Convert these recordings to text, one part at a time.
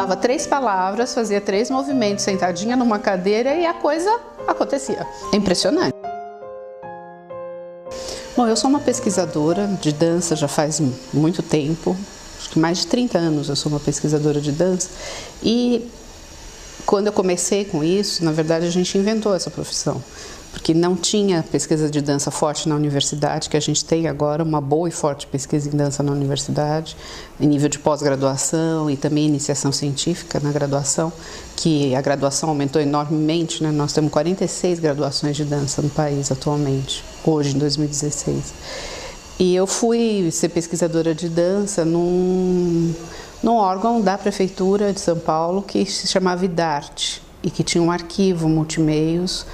falava 3 palavras, fazia 3 movimentos sentadinha numa cadeira e a coisa acontecia. É impressionante. Bom, eu sou uma pesquisadora de dança já faz muito tempo, acho que mais de 30 anos eu sou uma pesquisadora de dança, e quando eu comecei com isso, na verdade a gente inventou essa profissão, porque não tinha pesquisa de dança forte na universidade, que a gente tem agora uma boa e forte pesquisa em dança na universidade, em nível de pós-graduação e também iniciação científica na graduação, que a graduação aumentou enormemente, né? Nós temos 46 graduações de dança no país atualmente, hoje em 2016. E eu fui ser pesquisadora de dança num órgão da Prefeitura de São Paulo que se chamava IDARTE e que tinha um arquivo multimeios,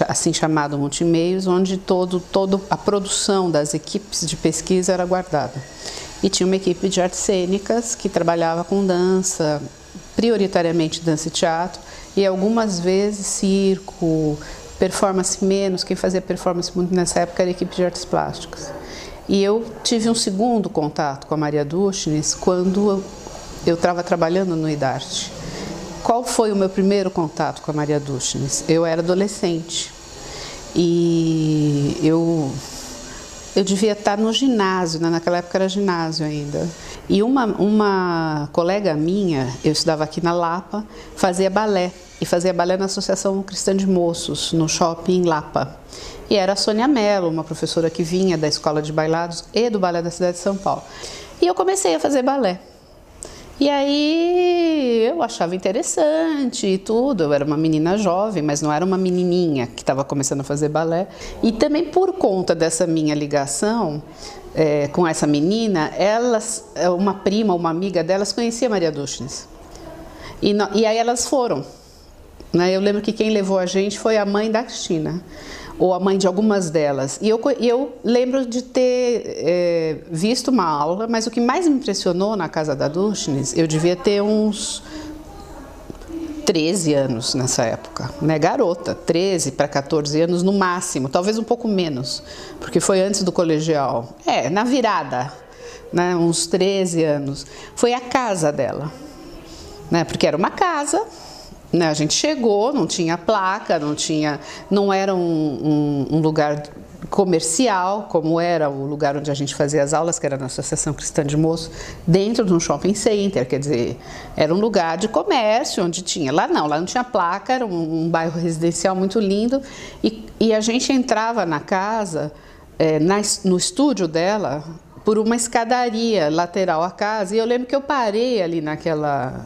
assim chamado multimeios, onde toda a produção das equipes de pesquisa era guardada. E tinha uma equipe de artes cênicas que trabalhava com dança, prioritariamente dança e teatro, e algumas vezes circo, performance menos. Quem fazia performance muito nessa época era a equipe de artes plásticas. E eu tive um segundo contato com a Maria Dushnis quando eu estava trabalhando no IDARTE. Qual foi o meu primeiro contato com a Maria Dushnis? Eu era adolescente e eu devia estar no ginásio, né? Naquela época era ginásio ainda. E uma colega minha, eu estudava aqui na Lapa, fazia balé. E fazia balé na Associação Cristã de Moços, no shopping Lapa. E era a Sônia Mello, uma professora que vinha da Escola de Bailados e do Balé da cidade de São Paulo. E eu comecei a fazer balé. E aí eu achava interessante e tudo, eu era uma menina jovem, mas não era uma menininha que estava começando a fazer balé. E também por conta dessa minha ligação com essa menina, uma prima, uma amiga delas conhecia a Maria Dushnis. E aí elas foram. Né? Eu lembro que quem levou a gente foi a mãe da Cristina, ou a mãe de algumas delas. E eu lembro de ter visto uma aula, mas o que mais me impressionou na casa da Dushnis, eu devia ter uns 13 anos nessa época, né? Garota, 13 para 14 anos no máximo, talvez um pouco menos, porque foi antes do colegial. Na virada, né? Uns 13 anos. Foi a casa dela, né? Porque era uma casa. A gente chegou, não tinha placa, não era um lugar comercial, como era o lugar onde a gente fazia as aulas, que era na Associação Cristã de Moços, dentro de um shopping center, quer dizer, era um lugar de comércio, onde tinha, lá não tinha placa, era um bairro residencial muito lindo, e a gente entrava na casa, no estúdio dela, por uma escadaria lateral à casa, e eu lembro que eu parei ali naquela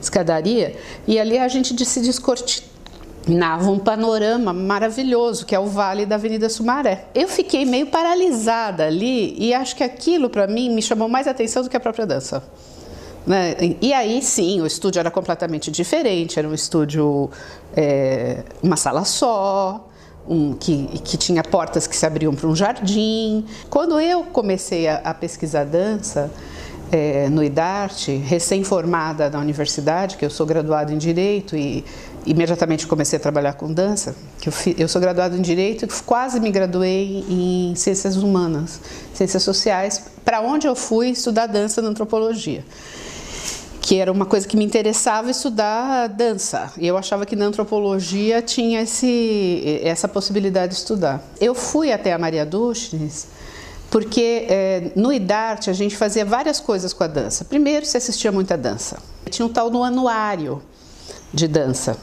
escadaria, e ali a gente se descortinava um panorama maravilhoso, que é o Vale da Avenida Sumaré. Eu fiquei meio paralisada ali, e acho que aquilo para mim me chamou mais atenção do que a própria dança. Né? E aí sim, o estúdio era completamente diferente, era um estúdio, uma sala só, que tinha portas que se abriam para um jardim. Quando eu comecei a pesquisar dança, no IDARTE, recém-formada na universidade, que eu sou graduada em Direito e imediatamente comecei a trabalhar com dança, eu sou graduada em Direito e quase me graduei em Ciências Humanas, Ciências Sociais, para onde eu fui estudar dança na antropologia, que era uma coisa que me interessava estudar dança, e eu achava que na antropologia tinha essa possibilidade de estudar. Eu fui até a Maria Dushnis, porque no IDARTE a gente fazia várias coisas com a dança. Primeiro, se assistia muita dança. Tinha um tal do anuário de dança,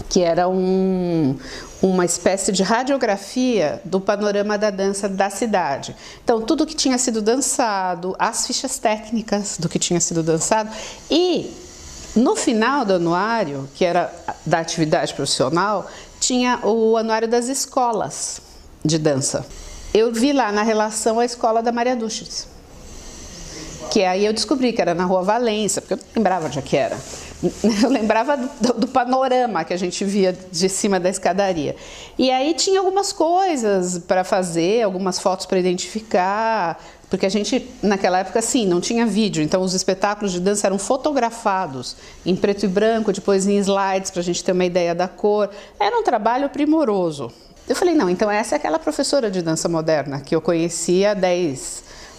que era uma espécie de radiografia do panorama da dança da cidade. Então, tudo que tinha sido dançado, as fichas técnicas do que tinha sido dançado, e no final do anuário, que era da atividade profissional, tinha o anuário das escolas de dança. Eu vi lá na relação a escola da Maria Dushnis, que aí eu descobri que era na Rua Valência, porque eu não lembrava onde é que era. Eu lembrava do panorama que a gente via de cima da escadaria. E aí tinha algumas coisas para fazer, algumas fotos para identificar, porque a gente, naquela época, sim, não tinha vídeo, então os espetáculos de dança eram fotografados em preto e branco, depois em slides, para a gente ter uma ideia da cor. Era um trabalho primoroso. Eu falei, não, então essa é aquela professora de dança moderna que eu conhecia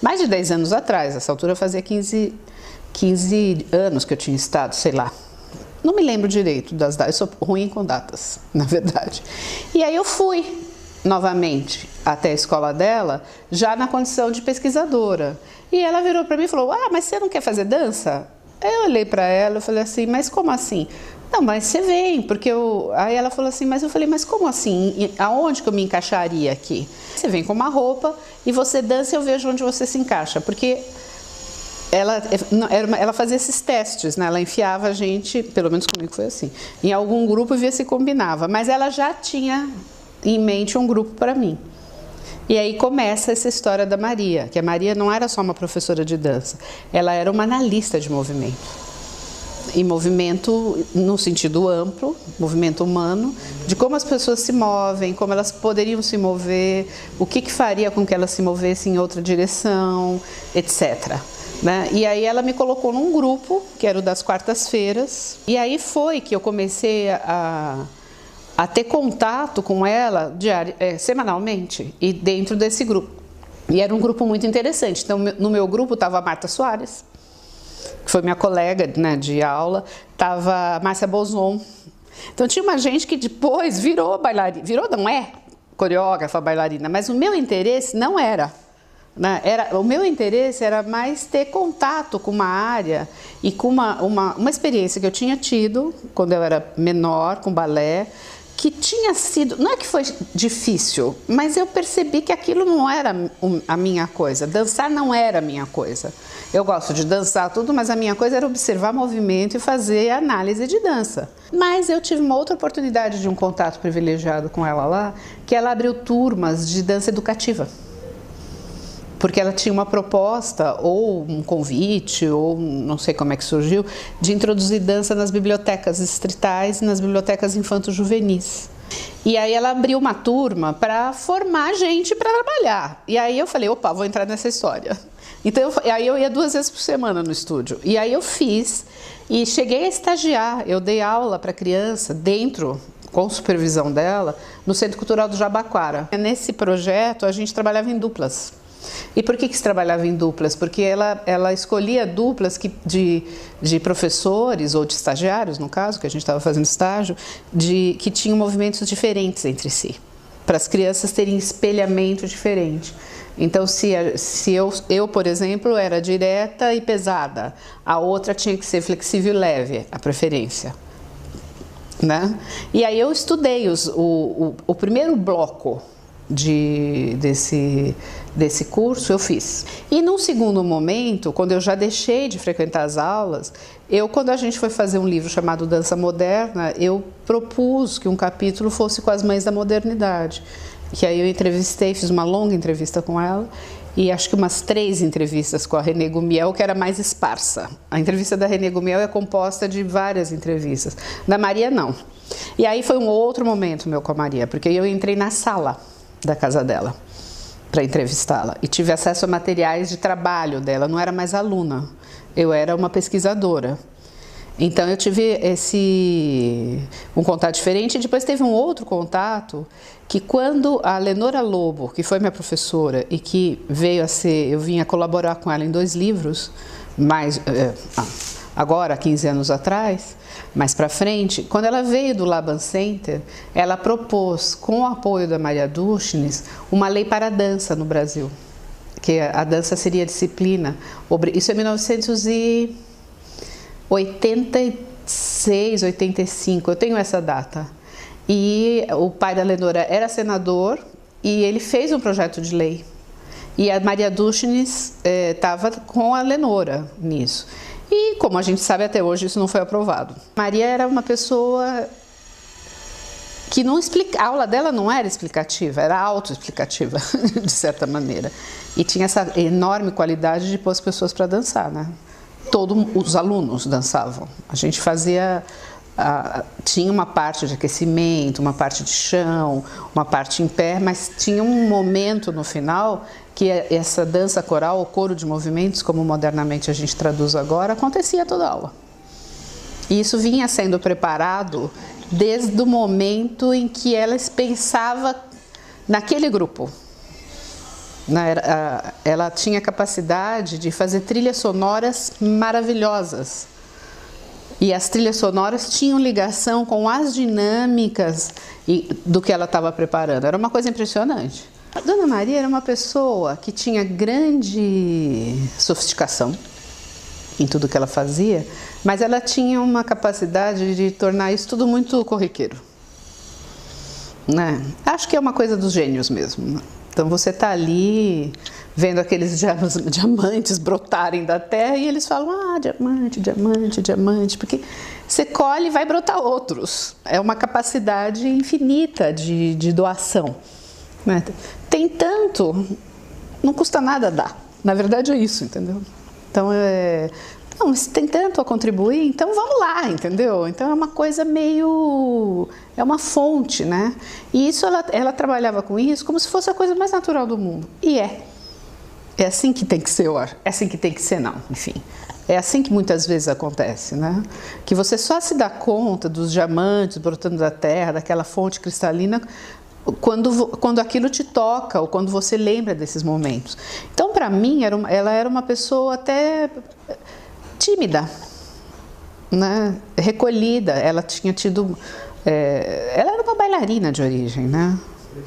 mais de 10 anos atrás, nessa altura eu fazia 15 15 anos que eu tinha estado, sei lá. Não me lembro direito das datas, eu sou ruim com datas, na verdade. E aí eu fui novamente até a escola dela, já na condição de pesquisadora. E ela virou para mim e falou: ah, mas você não quer fazer dança? Aí eu olhei para ela e falei assim: mas como assim? Não, mas você vem, porque eu... Aí ela falou assim, mas eu falei, mas como assim? Aonde que eu me encaixaria aqui? Você vem com uma roupa e você dança e eu vejo onde você se encaixa, porque ela fazia esses testes, né? Ela enfiava a gente, pelo menos comigo foi assim, em algum grupo e via se combinava, mas ela já tinha em mente um grupo para mim. E aí começa essa história da Maria, que a Maria não era só uma professora de dança, ela era uma analista de movimento. E movimento no sentido amplo, movimento humano, de como as pessoas se movem, como elas poderiam se mover, o que faria com que elas se movessem em outra direção, etc. Né? E aí ela me colocou num grupo, que era o das quartas-feiras, e aí foi que eu comecei a ter contato com ela semanalmente e dentro desse grupo. E era um grupo muito interessante. Então, no meu grupo estava a Marta Soares, que foi minha colega, né, de aula, estava a Márcia Bozon. Então tinha uma gente que depois virou bailarina, não é coreógrafa, bailarina, mas o meu interesse não era. Né? O meu interesse era mais ter contato com uma área e com uma experiência que eu tinha tido quando eu era menor, com balé, que tinha sido, não é que foi difícil, mas eu percebi que aquilo não era a minha coisa, dançar não era a minha coisa. Eu gosto de dançar tudo, mas a minha coisa era observar movimento e fazer análise de dança. Mas eu tive uma outra oportunidade de um contato privilegiado com ela lá, que ela abriu turmas de dança educativa. Porque ela tinha uma proposta, ou um convite, ou não sei como é que surgiu, de introduzir dança nas bibliotecas distritais e nas bibliotecas infanto-juvenis. E aí ela abriu uma turma para formar gente para trabalhar. E aí eu falei, opa, vou entrar nessa história. Então, aí eu ia 2 vezes por semana no estúdio. E aí eu fiz, e cheguei a estagiar. Eu dei aula para criança dentro, com supervisão dela, no Centro Cultural do Jabaquara. Nesse projeto a gente trabalhava em duplas. E por que se trabalhava em duplas? Porque ela escolhia duplas de professores, ou de estagiários, no caso, que a gente estava fazendo estágio, que tinham movimentos diferentes entre si, para as crianças terem espelhamento diferente. Então, se eu, por exemplo, era direta e pesada, a outra tinha que ser flexível e leve, a preferência. Né? E aí eu estudei o primeiro bloco desse curso, eu fiz. E num segundo momento, quando eu já deixei de frequentar as aulas, quando a gente foi fazer um livro chamado Dança Moderna, eu propus que um capítulo fosse com as mães da modernidade. Que aí eu entrevistei, fiz uma longa entrevista com ela, e acho que umas 3 entrevistas com a Renê Gumiel, que era mais esparsa. A entrevista da Renê Gumiel é composta de várias entrevistas. Da Maria, não. E aí foi um outro momento meu com a Maria, porque eu entrei na sala da casa dela para entrevistá-la e tive acesso a materiais de trabalho dela. Não era mais aluna, eu era uma pesquisadora. Então eu tive um contato diferente, e depois teve um outro contato que, quando a Lenora Lobo, que foi minha professora e que veio a ser, eu vim a colaborar com ela em 2 livros, agora 15 anos atrás, mais para frente, quando ela veio do Laban Center, ela propôs, com o apoio da Maria Dushnis, uma lei para a dança no Brasil, que a dança seria disciplina. Isso é 1986, 85, eu tenho essa data. E o pai da Lenora era senador e ele fez um projeto de lei. E a Maria Dushnis estava com a Lenora nisso. E, como a gente sabe, até hoje isso não foi aprovado. Maria era uma pessoa que não explica, a aula dela não era explicativa, era autoexplicativa, de certa maneira. E tinha essa enorme qualidade de pôr as pessoas para dançar, né? Todos os alunos dançavam. A gente fazia... tinha uma parte de aquecimento, uma parte de chão, uma parte em pé, mas tinha um momento no final que essa dança coral, o coro de movimentos, como modernamente a gente traduz agora, acontecia toda aula. E isso vinha sendo preparado desde o momento em que ela pensava naquele grupo. né? Ela tinha capacidade de fazer trilhas sonoras maravilhosas. E as trilhas sonoras tinham ligação com as dinâmicas do que ela estava preparando. Era uma coisa impressionante. A Dona Maria era uma pessoa que tinha grande sofisticação em tudo que ela fazia, mas ela tinha uma capacidade de tornar isso tudo muito corriqueiro, né? Acho que é uma coisa dos gênios mesmo. Então você está ali vendo aqueles diamantes brotarem da terra e eles falam, diamante, diamante, diamante, porque você colhe e vai brotar outros. É uma capacidade infinita de doação, né? Tem tanto, não custa nada dar. Na verdade é isso, entendeu? Então, não, se tem tanto a contribuir, então vamos lá, entendeu? Então é uma coisa meio, é uma fonte, né? E isso, ela trabalhava com isso como se fosse a coisa mais natural do mundo. E é assim que tem que ser, é assim que tem que ser, não, enfim. É assim que muitas vezes acontece, né? Que você só se dá conta dos diamantes brotando da terra, daquela fonte cristalina, quando aquilo te toca ou quando você lembra desses momentos. Então, para mim, ela era uma pessoa até tímida, né? Recolhida. Ela tinha tido... ela era uma bailarina de origem, né?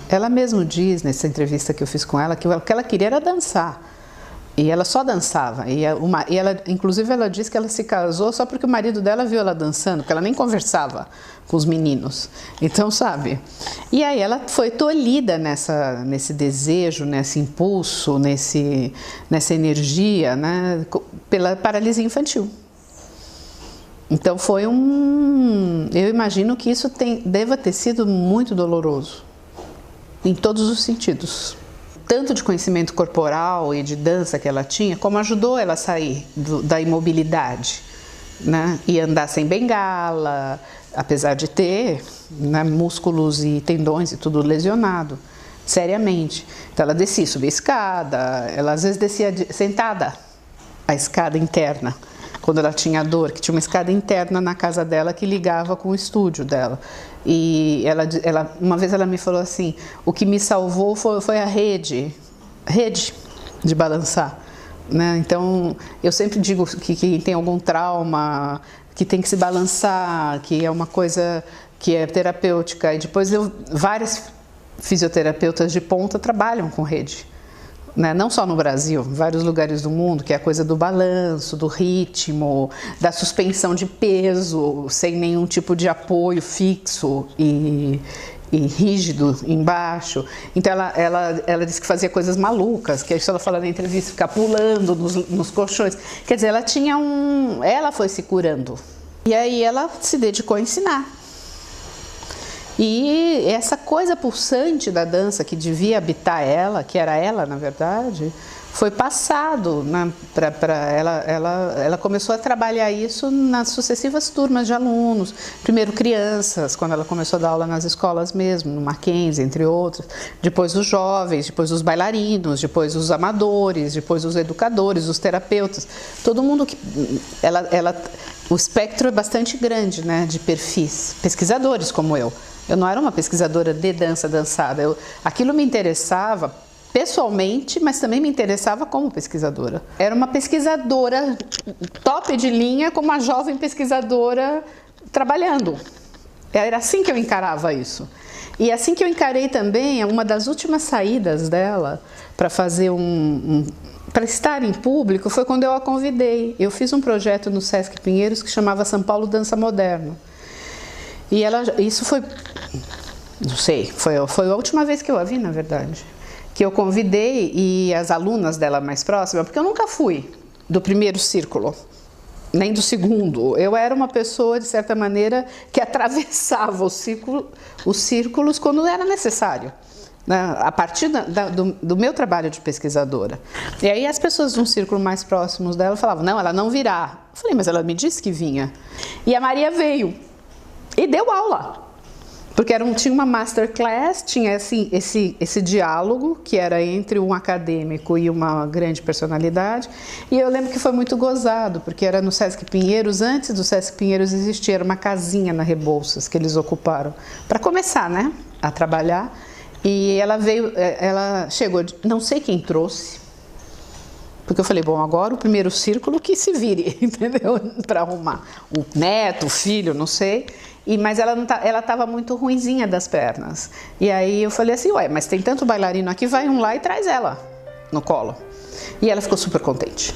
Ela mesma diz, nessa entrevista que eu fiz com ela, que o que ela queria era dançar. E ela só dançava. Inclusive, ela disse que ela se casou só porque o marido dela viu ela dançando, porque ela nem conversava com os meninos. Então, sabe? E aí ela foi tolhida nesse desejo, nesse impulso, nessa energia, né? Pela paralisia infantil. Então, eu imagino que isso deva ter sido muito doloroso, em todos os sentidos. Tanto de conhecimento corporal e de dança que ela tinha, como ajudou ela a sair da imobilidade, né? E andar sem bengala, apesar de ter, né, músculos e tendões e tudo lesionado, seriamente. Então ela descia, subia a escada, ela às vezes descia sentada a escada interna, quando ela tinha dor, que tinha uma escada interna na casa dela que ligava com o estúdio dela. E uma vez ela me falou assim, o que me salvou foi a rede de balançar, né? Então, eu sempre digo que quem tem algum trauma, que tem que se balançar, que é uma coisa que é terapêutica. E depois vários fisioterapeutas de ponta trabalham com rede, né? Não só no Brasil, em vários lugares do mundo, que é a coisa do balanço, do ritmo, da suspensão de peso, sem nenhum tipo de apoio fixo e rígido embaixo. Então ela disse que fazia coisas malucas, que isso ela fala na entrevista, ficar pulando nos colchões. Quer dizer, ela foi se curando. E aí ela se dedicou a ensinar. E essa coisa pulsante da dança que devia habitar ela, que era ela na verdade, foi passado, né, para ela. Ela começou a trabalhar isso nas sucessivas turmas de alunos. Primeiro crianças, quando ela começou a dar aula nas escolas mesmo, no Mackenzie, entre outros. Depois os jovens, depois os bailarinos, depois os amadores, depois os educadores, os terapeutas. Todo mundo que... o espectro é bastante grande, né, de perfis. Pesquisadores como eu. Eu não era uma pesquisadora de dança dançada. Aquilo me interessava pessoalmente, mas também me interessava como pesquisadora. Era uma pesquisadora top de linha, como uma jovem pesquisadora trabalhando. Era assim que eu encarava isso. E assim que eu encarei também, uma das últimas saídas dela para fazer para estar em público foi quando eu a convidei. Eu fiz um projeto no Sesc Pinheiros que chamava São Paulo Dança Moderno. E isso foi, não sei, foi a última vez que eu a vi, na verdade. Que eu convidei e as alunas dela mais próximas, porque eu nunca fui do primeiro círculo, nem do segundo. Eu era uma pessoa, de certa maneira, que atravessava os círculos quando era necessário, né? A partir do meu trabalho de pesquisadora. E aí as pessoas de um círculo mais próximos dela falavam, não, ela não virá. Eu falei, mas ela me disse que vinha. E a Maria veio. E deu aula, porque tinha uma masterclass, tinha assim, esse diálogo que era entre um acadêmico e uma grande personalidade. E eu lembro que foi muito gozado, porque era no Sesc Pinheiros, antes do Sesc Pinheiros existir, era uma casinha na Rebouças que eles ocuparam para começar, né, a trabalhar. E ela veio, ela chegou, não sei quem trouxe, porque eu falei, bom, agora o primeiro círculo que se vire, entendeu? Para arrumar o neto, o filho, não sei. Mas ela estava muito ruinzinha das pernas. E aí eu falei assim, ué, mas tem tanto bailarino aqui, vai um lá e traz ela no colo. E ela ficou super contente.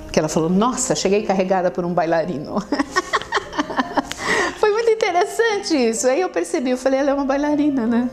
Porque ela falou, nossa, cheguei carregada por um bailarino. Foi muito interessante isso. Aí eu percebi, eu falei, ela é uma bailarina, né?